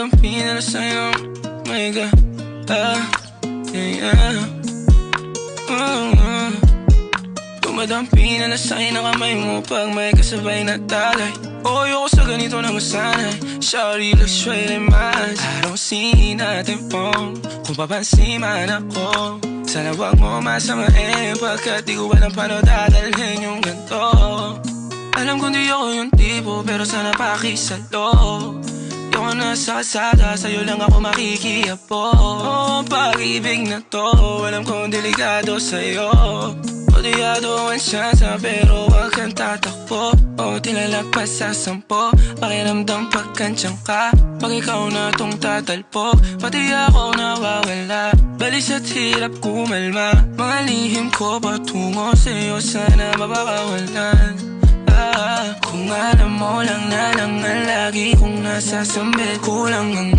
Dumadampi na lang sa'yo, my God. Yeah. Dumadampi na lang sa'yo na kamay mo pag may kasabay na talay. Ayoko sa ganito na masanay. Sorry, look straight in my eyes. I don't see nothing wrong kung papansin man ako. Sana wag mo masamain pagkat di ko alam paano dadalhin yung ganito. Alam kong di ako yung tipo pero sana pakisalo. Di ako nasa kalsada, sa'yo lang ako makikiapo. Pag-ibig na to, alam kong delikado sa'yo. Odiado ang siyansa pero wag kang tatakbo. Tilalagpas sa 10, pakiramdam pagkansyang ka. Pag ikaw na tong tatalpok, pati ako nawawala. Balis at hirap kumalma, mga lihim ko patungo sa'yo sana mapakawalan. Kung alam mo lang na lang ang lagi kong nasasambi, kulang ang